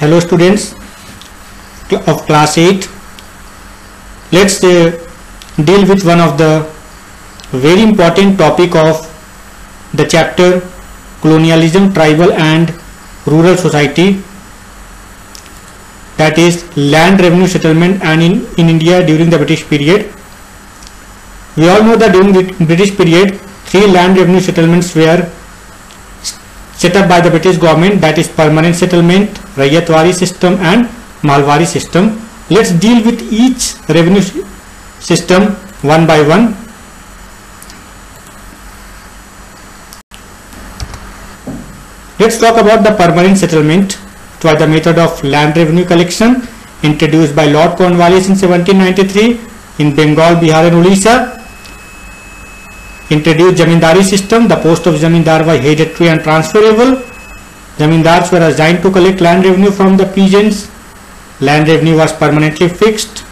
Hello students of class 8. Let's deal with one of the very important topic of the chapter colonialism, tribal and rural society, that is land revenue settlement and in India during the British period. We all know that during the British period 3 land revenue settlements were set up by the British government, that is permanent settlement, Raiyatwari system and Mahalwari system. Let's deal with each revenue system one by one. Let's talk about the permanent settlement. It was the method of land revenue collection introduced by Lord Cornwallis in 1793 in Bengal, Bihar and Odisha. Introduced Zamindari system. The post of Zamindar was hereditary and transferable. Zamindars were assigned to collect land revenue from the peasants. Land revenue was permanently fixed.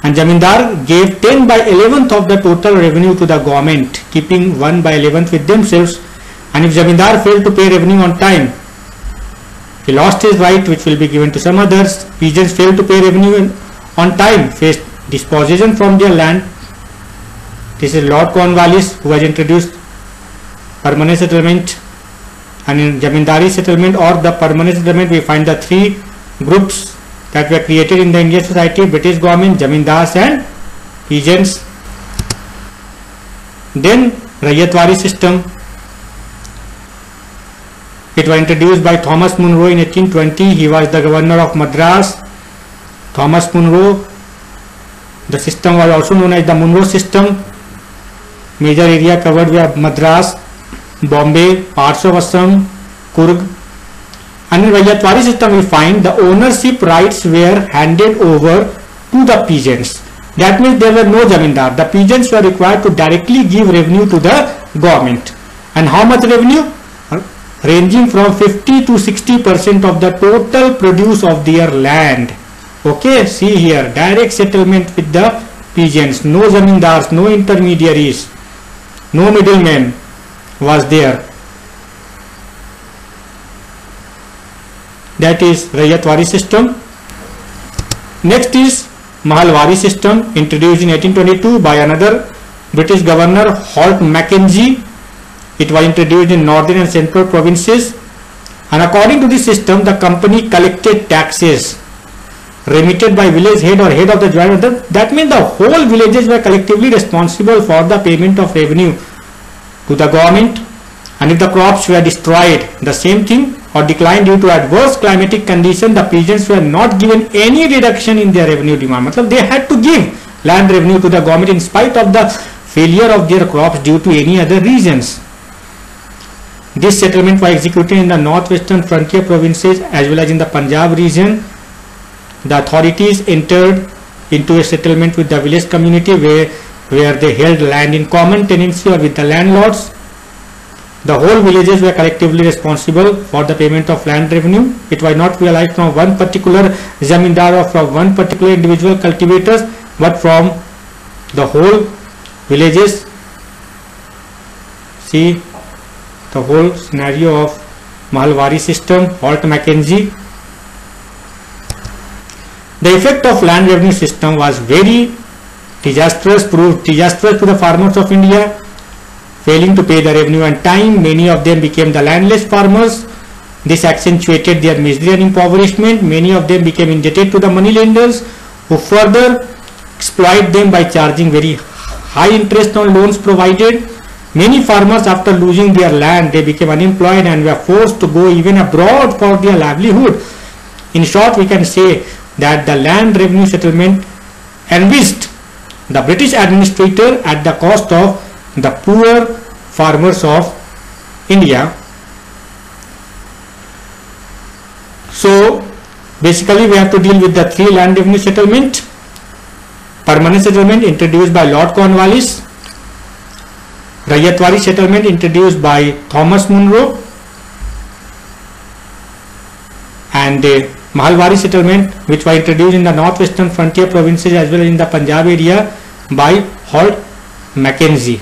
And Zamindar gave 10 by 11th of the total revenue to the government, keeping 1 by 11th with themselves. And if Zamindar failed to pay revenue on time, he lost his right, which will be given to some others. Peasants failed to pay revenue on time, faced dispossession from their land. This is Lord Cornwallis who has introduced permanent settlement. And in Zamindari settlement or the permanent settlement, we find the 3 groups that were created in the Indian society: British government, Zamindars and peasants. Then Raiyatwari system. It was introduced by Thomas Munro in 1820. He was the governor of Madras. Thomas Munro. The system was also known as the Munro system. Major area covered were Madras, Bombay, parts of Assam, Coorg. And in Raiyatwari system we find the ownership rights were handed over to the peasants. That means there were no zamindar. The peasants were required to directly give revenue to the government. And how much revenue? Ranging from 50 to 60% of the total produce of their land. Okay, see here, direct settlement with the peasants. No zamindars, no intermediaries, no middlemen was there. That is Raiyatwari system. Next is Mahalwari system, introduced in 1822 by another British governor, Holt Mackenzie. It was introduced in northern and central provinces, and according to this system the company collected taxes remitted by village head or head of the joint. That means the whole villages were collectively responsible for the payment of revenue to the government. And if the crops were destroyed, the same thing, or declined due to adverse climatic condition, the peasants were not given any reduction in their revenue demand. Matlab they had to give land revenue to the government in spite of the failure of their crops due to any other reasons. This settlement was executed in the northwestern frontier provinces as well as in the Punjab region. The authorities entered into a settlement with the village community where they held land in common tenancy or with the landlords. The whole villages were collectively responsible for the payment of land revenue. It was not realized from one particular zamindar or from one particular individual cultivators, but from the whole villages. See the whole scenario of Mahalwari system, Holt Mackenzie. The effect of land revenue system was very disastrous, proved disastrous to the farmers of India. Failing to pay the revenue on time, many of them became the landless farmers. This accentuated their misery and impoverishment. Many of them became indebted to the moneylenders, who further exploit them by charging very high interest on loans provided. Many farmers, after losing their land, they became unemployed and were forced to go even abroad for their livelihood. In short, we can say that the land revenue settlement enriched the British administrator at the cost of the poor farmers of India. So basically we have to deal with the 3 land revenue settlement. Permanent settlement introduced by Lord Cornwallis. Raiyatwari settlement introduced by Thomas Munro. And Mahalwari settlement, which was introduced in the northwestern frontier provinces as well as in the Punjab area by Holt Mackenzie.